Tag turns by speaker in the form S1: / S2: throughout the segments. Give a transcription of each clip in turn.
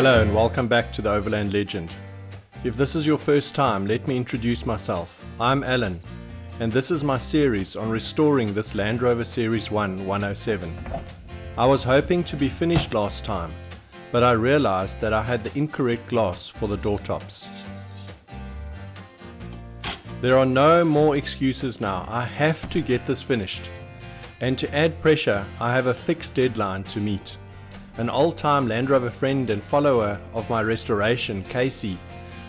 S1: Hello and welcome back to the Overland Legend. If this is your first time, let me introduce myself. I'm Alan, and this is my series on restoring this Land Rover Series 107. I was hoping to be finished last time, but I realized that I had the incorrect glass for the door tops. There are no more excuses now. I have to get this finished. And to add pressure, I have a fixed deadline to meet. An old-time Land Rover friend and follower of my restoration, Casey,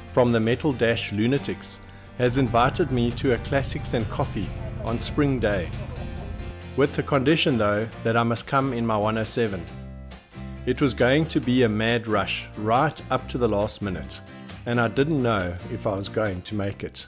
S1: from the Metal Dash Lunatics, has invited me to a classics and coffee on spring day, with the condition though that I must come in my 107. It was going to be a mad rush right up to the last minute, and I didn't know if I was going to make it.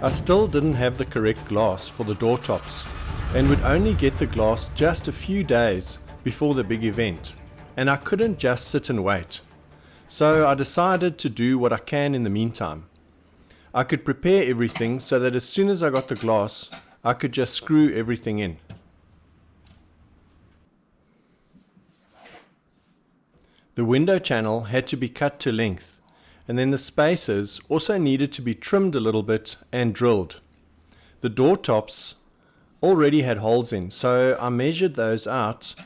S1: I still didn't have the correct glass for the door tops and would only get the glass just a few days before the big event, and I couldn't just sit and wait. So I decided to do what I can in the meantime. I could prepare everything so that as soon as I got the glass, I could just screw everything in. The window channel had to be cut to length, and then the spaces also needed to be trimmed a little bit and drilled. The door tops already had holes in, so I measured those out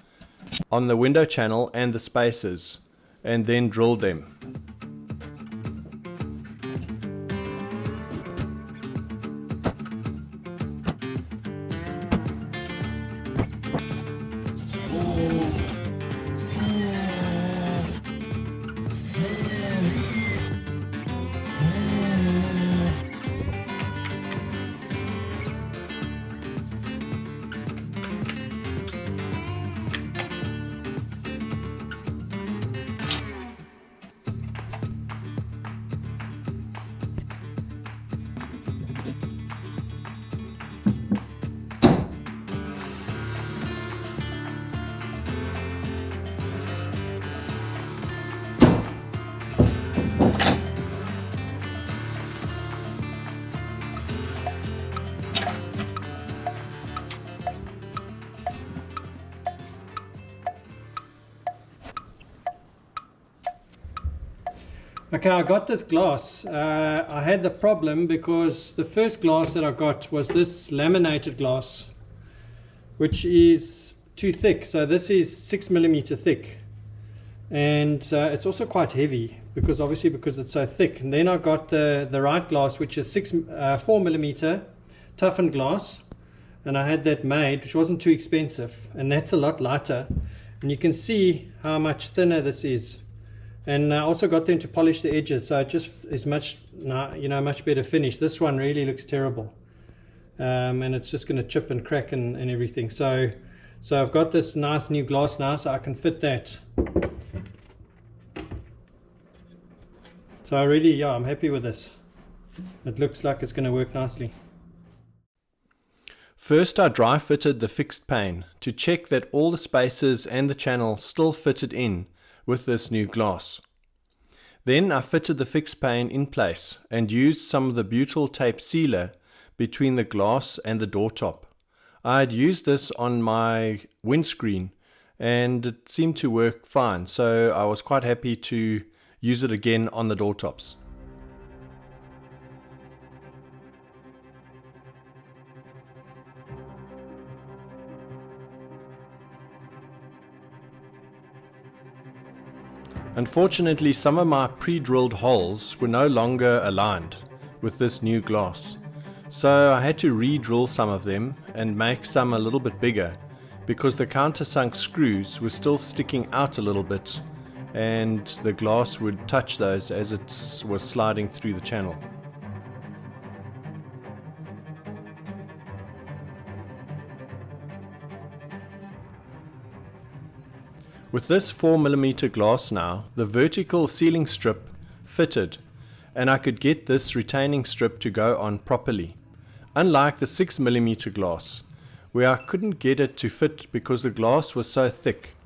S1: on the window channel and the spaces and then drilled them.
S2: Okay, I got this glass. I had the problem because the first glass that I got was this laminated glass, which is too thick. So this is 6mm thick, and it's also quite heavy because it's so thick. And then I got the right glass, which is 4mm toughened glass, and I had that made, which wasn't too expensive, and that's a lot lighter. And you can see how much thinner this is. And I also got them to polish the edges, so it just is much better finish. This one really looks terrible, and it's just going to chip and crack and everything. So I've got this nice new glass now, so I can fit that. So I'm happy with this. It looks like it's going to work nicely.
S1: First I dry fitted the fixed pane to check that all the spaces and the channel still fitted in with this new glass. Then I fitted the fixed pane in place and used some of the butyl tape sealer between the glass and the door top. I had used this on my windscreen and it seemed to work fine, so I was quite happy to use it again on the door tops. Unfortunately, some of my pre-drilled holes were no longer aligned with this new glass, so I had to re-drill some of them and make some a little bit bigger because the countersunk screws were still sticking out a little bit and the glass would touch those as it was sliding through the channel. With this 4mm glass now, the vertical sealing strip fitted, and I could get this retaining strip to go on properly. Unlike the 6mm glass, where I couldn't get it to fit because the glass was so thick,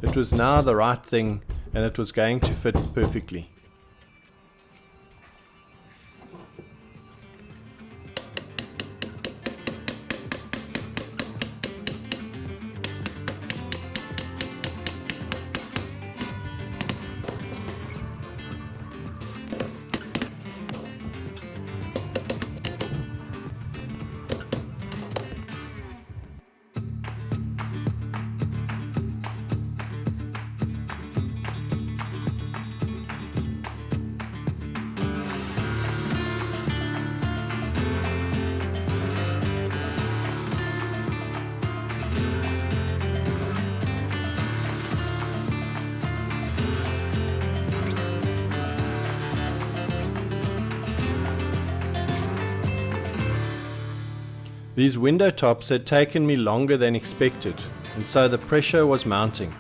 S1: it was now the right thing and it was going to fit perfectly. These window tops had taken me longer than expected, and so the pressure was mounting.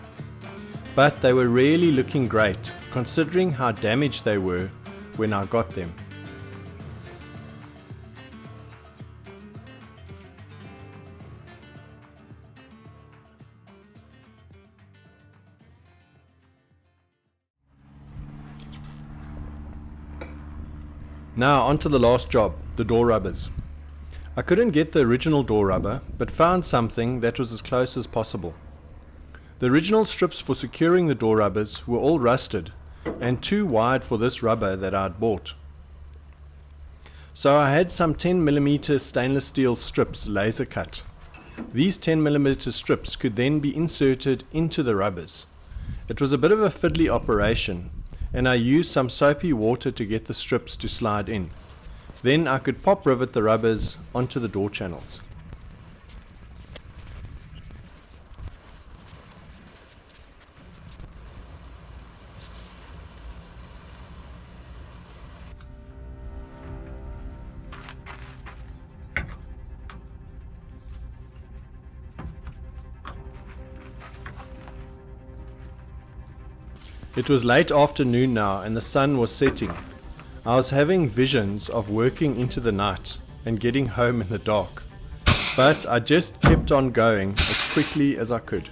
S1: But they were really looking great, considering how damaged they were when I got them. Now onto the last job, the door rubbers. I couldn't get the original door rubber, but found something that was as close as possible. The original strips for securing the door rubbers were all rusted and too wide for this rubber that I'd bought. So I had some 10mm stainless steel strips laser cut. These 10mm strips could then be inserted into the rubbers. It was a bit of a fiddly operation, and I used some soapy water to get the strips to slide in. Then I could pop rivet the rubbers onto the door channels. It was late afternoon now and the sun was setting. I was having visions of working into the night and getting home in the dark, but I just kept on going as quickly as I could.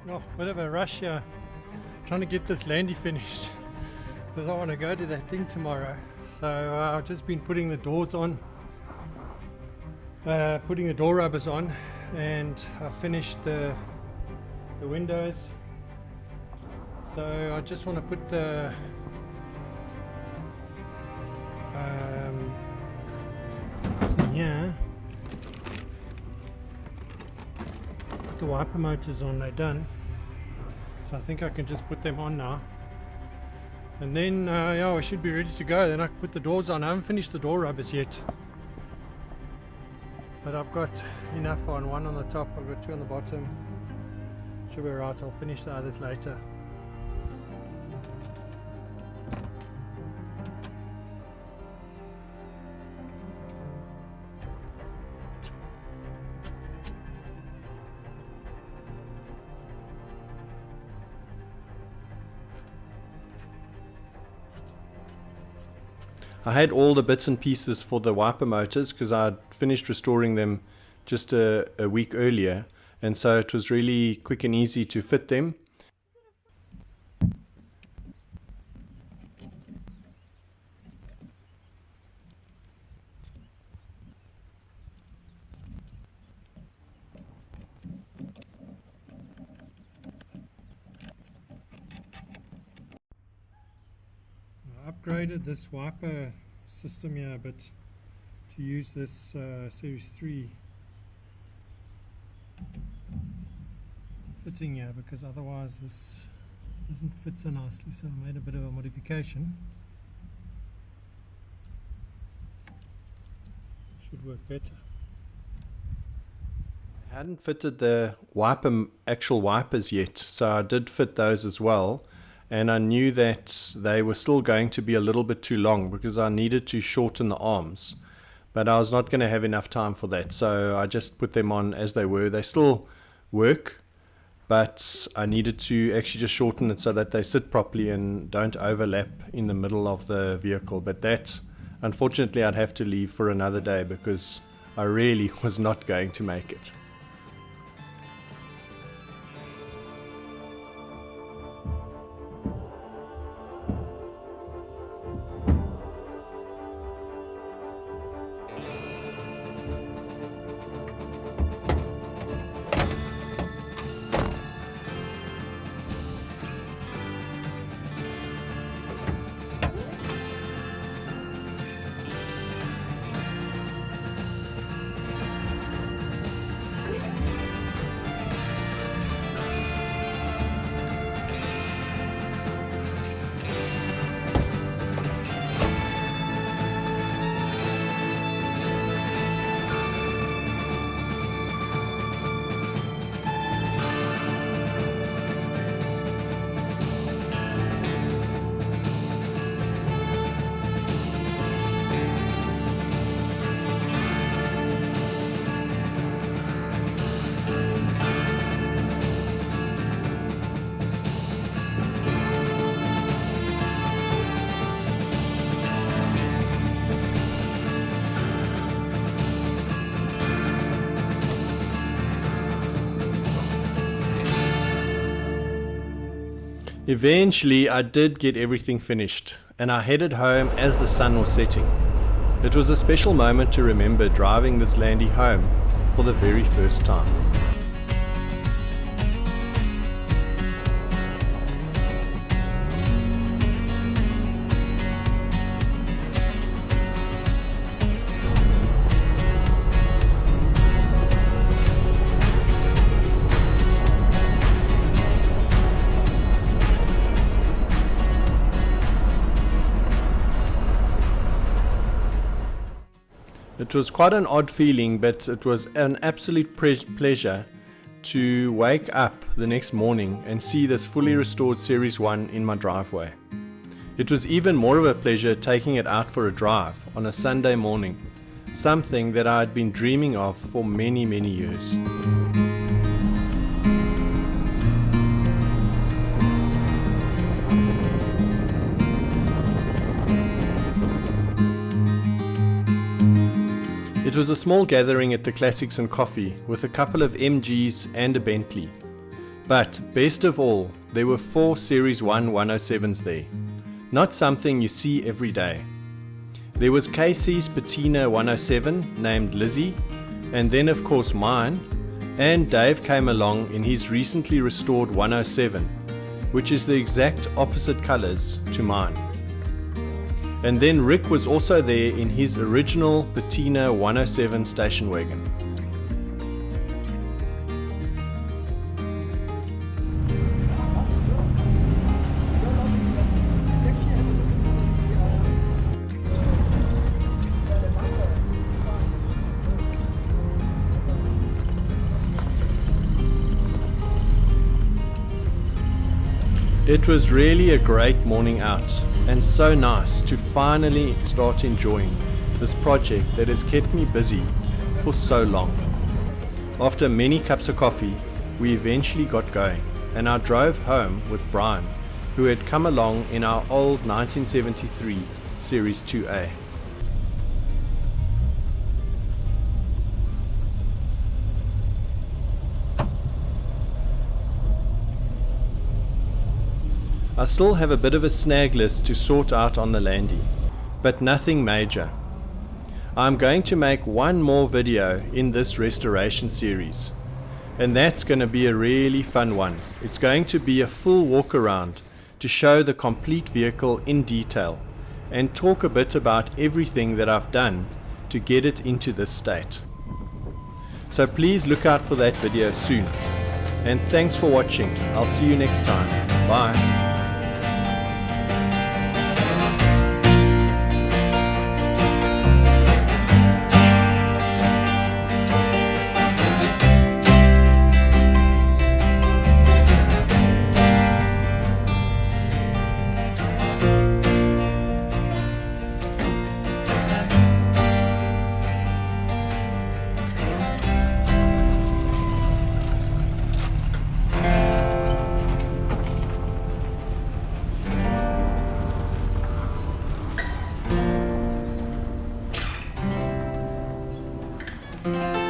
S1: Oh, bit of a rush here, trying to get this landy finished because I want to go to that thing tomorrow. So I've just been putting the doors on, putting the door rubbers on, and I finished the windows. So I just want to put the put the wiper motors on. They're done. So I think I can just put them on now, and then yeah, we should be ready to go. Then I can put the doors on. I haven't finished the door rubbers yet, but I've got enough on. One on the top, I've got two on the bottom. Should be right. I'll finish the others later. I had all the bits and pieces for the wiper motors because I'd finished restoring them just a week earlier, and so it was really quick and easy to fit them. I upgraded this wiper system here, but to use this Series 3 fitting here, because otherwise this doesn't fit so nicely, so I made a bit of a modification. Should work better. I hadn't fitted the actual wipers yet, so I did fit those as well. And I knew that they were still going to be a little bit too long because I needed to shorten the arms, but I was not going to have enough time for that, so I just put them on as they were. They still work, but I needed to actually just shorten it so that they sit properly and don't overlap in the middle of the vehicle. But that, unfortunately, I'd have to leave for another day because I really was not going to make it. Eventually I did get everything finished, and I headed home as the sun was setting. It was a special moment to remember driving this Landy home for the very first time. It was quite an odd feeling, but it was an absolute pleasure to wake up the next morning and see this fully restored Series 1 in my driveway. It was even more of a pleasure taking it out for a drive on a Sunday morning, something that I had been dreaming of for many years. It was a small gathering at the Classics and Coffee with a couple of MGs and a Bentley. But best of all, there were 4 Series 1 107s there. Not something you see every day. There was Casey's Patina 107 named Lizzie, and then of course mine, and Dave came along in his recently restored 107, which is the exact opposite colours to mine. And then Rick was also there in his original Patina 107 station wagon. It was really a great morning out, and so nice to finally start enjoying this project that has kept me busy for so long. After many cups of coffee, we eventually got going, and I drove home with Brian, who had come along in our old 1973 Series 2A. I still have a bit of a snag list to sort out on the Landy, but nothing major. I'm going to make one more video in this restoration series, and that's going to be a really fun one. It's going to be a full walk around to show the complete vehicle in detail and talk a bit about everything that I've done to get it into this state. So please look out for that video soon, and thanks for watching. I'll see you next time. Bye. Bye.